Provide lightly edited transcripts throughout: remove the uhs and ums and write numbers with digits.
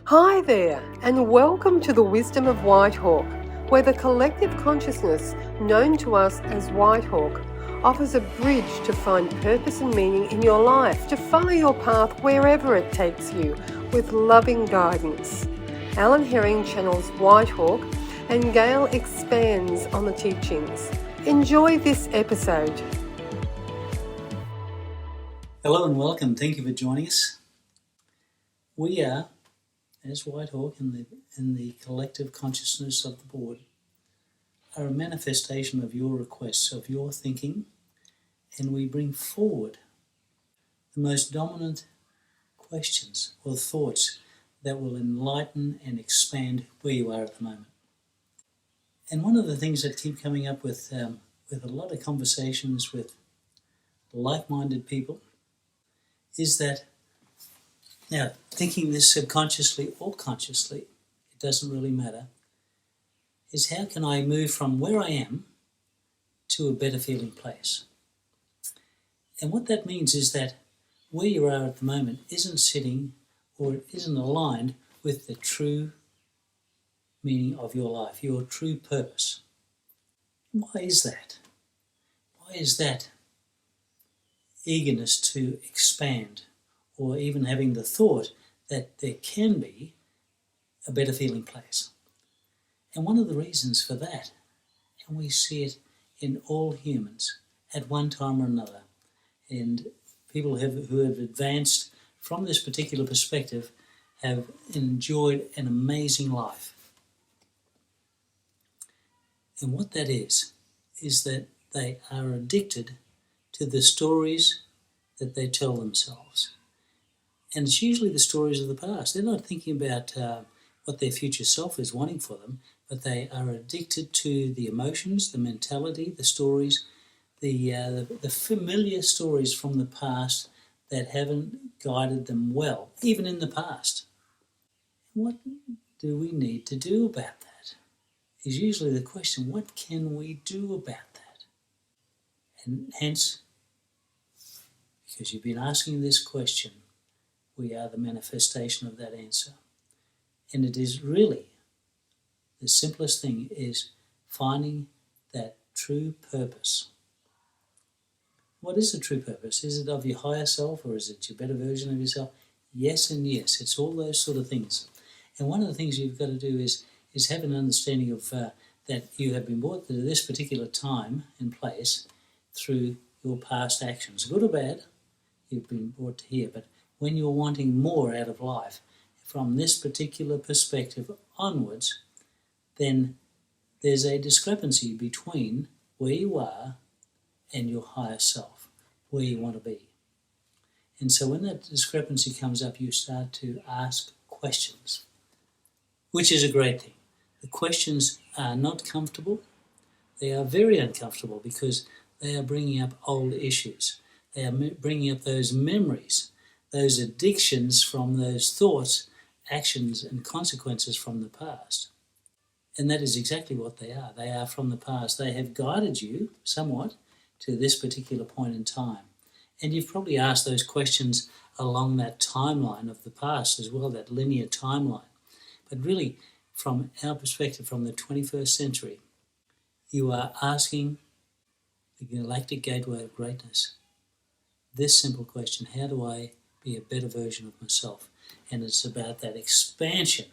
Hi there, and welcome to the Wisdom of Whitehawk, where the collective consciousness known to us as Whitehawk offers a bridge to find purpose and meaning in your life, to follow your path wherever it takes you, with loving guidance. Alan Herring channels Whitehawk, and Gail expands on the teachings. Enjoy this episode. Hello and welcome. Thank you for joining us. We are, as Whitehawk in the collective consciousness of the board, are a manifestation of your requests, of your thinking, and we bring forward the most dominant questions or thoughts that will enlighten and expand where you are at the moment. And one of the things that keep coming up with a lot of conversations with like-minded people is that, now, thinking this subconsciously or consciously, it doesn't really matter, is how can I move from where I am to a better feeling place? And what that means is that where you are at the moment isn't sitting or it isn't aligned with the true meaning of your life, your true purpose. Why is that? Why is that eagerness to expand, or even having the thought that there can be a better feeling place? And one of the reasons for that, and we see it in all humans at one time or another, and people who have advanced from this particular perspective have enjoyed an amazing life. And what that is that they are addicted to the stories that they tell themselves. And it's usually the stories of the past. They're not thinking about what their future self is wanting for them, but they are addicted to the emotions, the mentality, the stories, the familiar stories from the past that haven't guided them well, even in the past. What do we need to do about that? Is usually the question, what can we do about that? And hence, because you've been asking this question, we are the manifestation of that answer. And it is really, the simplest thing is finding that true purpose. What is the true purpose? Is it of your higher self, or is it your better version of yourself? Yes and yes, it's all those sort of things. And one of the things you've got to do is have an understanding of that you have been brought to this particular time and place through your past actions, good or bad. You've been brought to here, but when you're wanting more out of life from this particular perspective onwards, then there's a discrepancy between where you are and your higher self, where you want to be. And so when that discrepancy comes up, you start to ask questions, which is a great thing. The questions are not comfortable. They are very uncomfortable because they are bringing up old issues. They are bringing up those memories, those addictions from those thoughts, actions and consequences from the past. And that is exactly what they are. They are from the past. They have guided you somewhat to this particular point in time. And you've probably asked those questions along that timeline of the past as well, that linear timeline. But really, from our perspective, from the 21st century, you are asking the galactic gateway of greatness this simple question: how do I be a better version of myself? And it's about that expansion,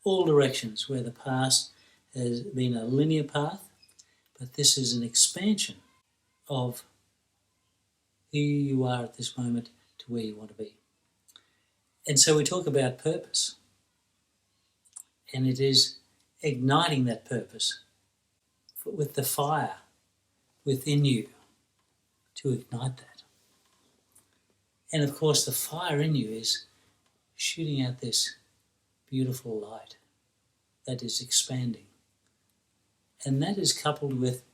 all directions, where the past has been a linear path, but this is an expansion of who you are at this moment to where you want to be. And so we talk about purpose, and it is igniting that purpose with the fire within you to ignite that. And of course, the fire in you is shooting out this beautiful light that is expanding. And that is coupled with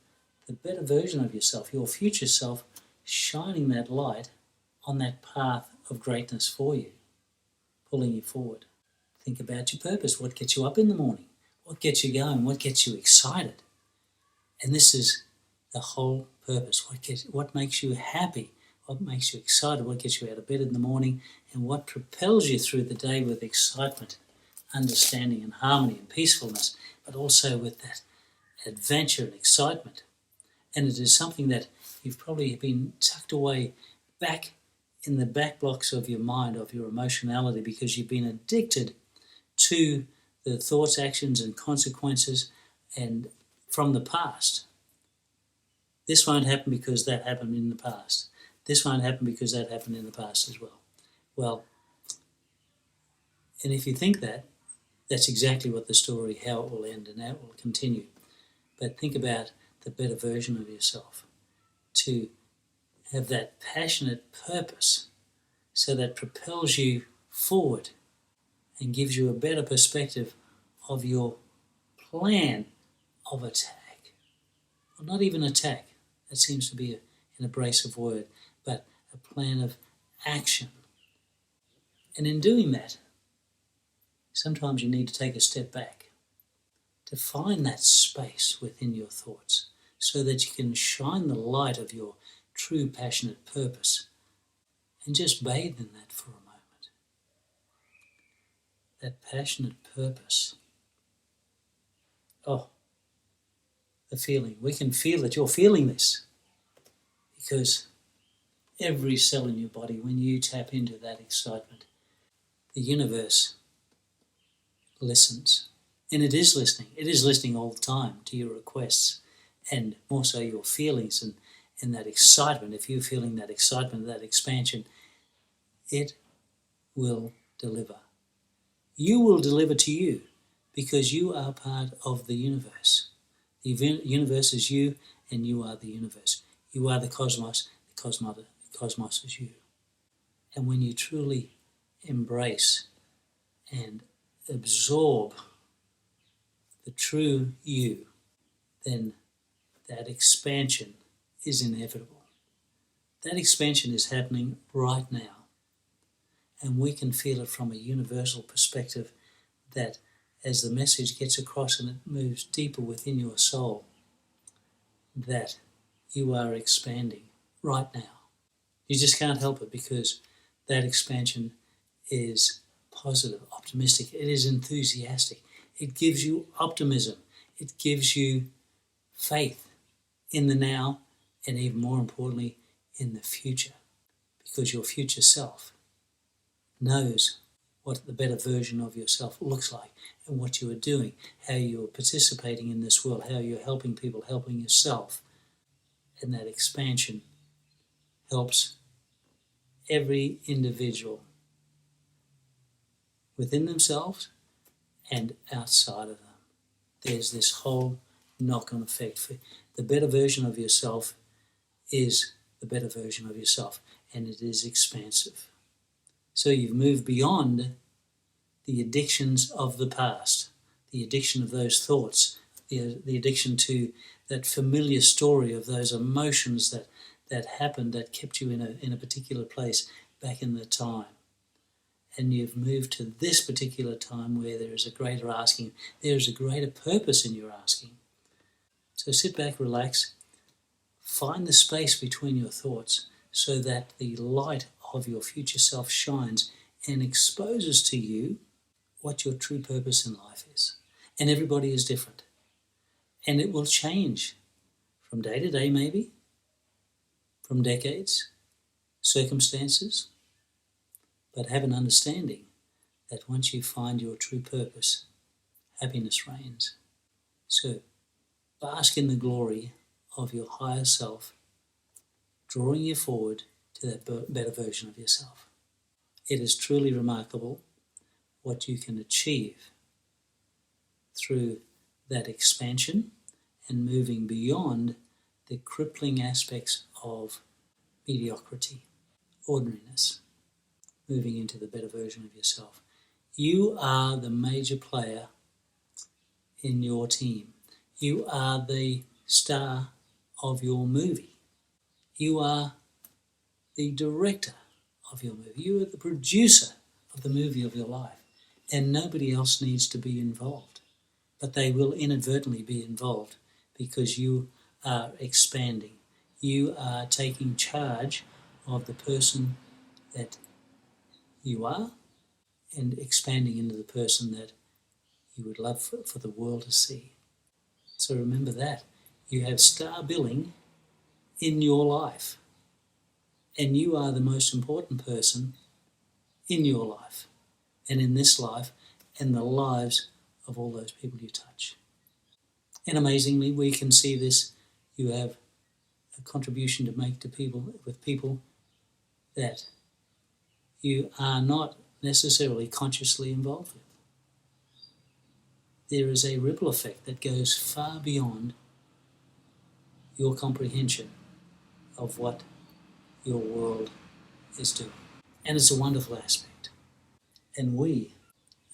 the better version of yourself, your future self, shining that light on that path of greatness for you, pulling you forward. Think about your purpose. What gets you up in the morning? What gets you going? What gets you excited? And this is the whole purpose. What makes you happy? what makes you excited, what gets you out of bed in the morning, and what propels you through the day with excitement, understanding and harmony and peacefulness, but also with that adventure and excitement. And it is something that you've probably been tucked away back in the back blocks of your mind, of your emotionality, because you've been addicted to the thoughts, actions and consequences and from the past. This won't happen because that happened in the past. This won't happen because that happened in the past as well. Well, and if you think that, that's exactly what the story, how it will end and how it will continue. But think about the better version of yourself, to have that passionate purpose so that propels you forward and gives you a better perspective of your plan of attack. Well, not even attack, that seems to be an abrasive word, but a plan of action. And in doing that, sometimes you need to take a step back to find that space within your thoughts so that you can shine the light of your true passionate purpose and just bathe in that for a moment. That passionate purpose. Oh, the feeling. We can feel that you're feeling this because every cell in your body, when you tap into that excitement, the universe listens. And it is listening. It is listening all the time to your requests and more so your feelings and that excitement. If you're feeling that excitement, that expansion, it will deliver. You will deliver to you because you are part of the universe. The universe is you and you are the universe. You are the cosmos is you. And when you truly embrace and absorb the true you, then that expansion is inevitable. That expansion is happening right now. And we can feel it from a universal perspective that as the message gets across and it moves deeper within your soul, that you are expanding right now. You just can't help it because that expansion is positive, optimistic, it is enthusiastic. It gives you optimism. It gives you faith in the now and even more importantly in the future, because your future self knows what the better version of yourself looks like and what you are doing, how you are participating in this world, how you're helping people, helping yourself. And that expansion helps every individual within themselves and outside of them. There's this whole knock-on effect. For the better version of yourself is the better version of yourself, and it is expansive. So you've moved beyond the addictions of the past, the addiction of those thoughts, the addiction to that familiar story of those emotions that happened, that kept you in a particular place back in the time. And you've moved to this particular time where there is a greater asking, there is a greater purpose in your asking. So sit back, relax, find the space between your thoughts so that the light of your future self shines and exposes to you what your true purpose in life is. And everybody is different. And it will change from day to day maybe, from decades, circumstances, but have an understanding that once you find your true purpose, happiness reigns. So bask in the glory of your higher self, drawing you forward to that better version of yourself. It is truly remarkable what you can achieve through that expansion and moving beyond the crippling aspects of mediocrity, ordinariness, moving into the better version of yourself. You are the major player in your team. You are the star of your movie. You are the director of your movie. You are the producer of the movie of your life. And nobody else needs to be involved. But they will inadvertently be involved because you are expanding. You are taking charge of the person that you are and expanding into the person that you would love for the world to see. So remember that. You have star billing in your life, and you are the most important person in your life and in this life and the lives of all those people you touch. And amazingly, we can see this. You have a contribution to make to people with people that you are not necessarily consciously involved with. There is a ripple effect that goes far beyond your comprehension of what your world is doing. And it's a wonderful aspect. And we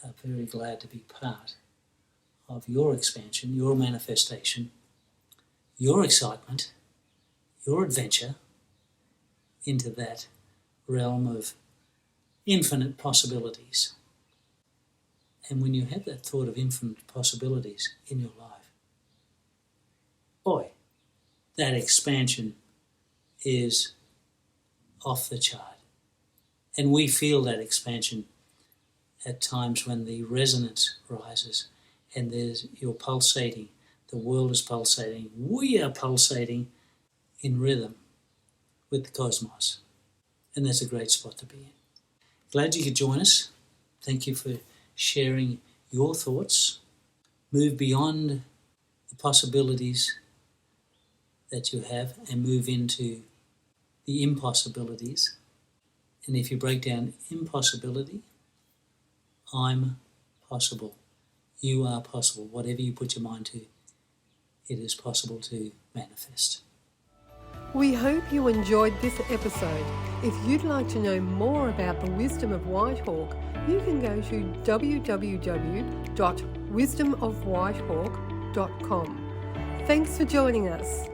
are very glad to be part of your expansion, your manifestation, your excitement, your adventure into that realm of infinite possibilities. And when you have that thought of infinite possibilities in your life, boy, that expansion is off the chart. And we feel that expansion at times when the resonance rises and you're pulsating, the world is pulsating, we are pulsating in rhythm with the cosmos. And that's a great spot to be in. Glad you could join us. Thank you for sharing your thoughts. Move beyond the possibilities that you have and move into the impossibilities. And if you break down impossibility, I'm possible. You are possible. Whatever you put your mind to, it is possible to manifest. We hope you enjoyed this episode. If you'd like to know more about the wisdom of Whitehawk, you can go to www.wisdomofwhitehawk.com. Thanks for joining us.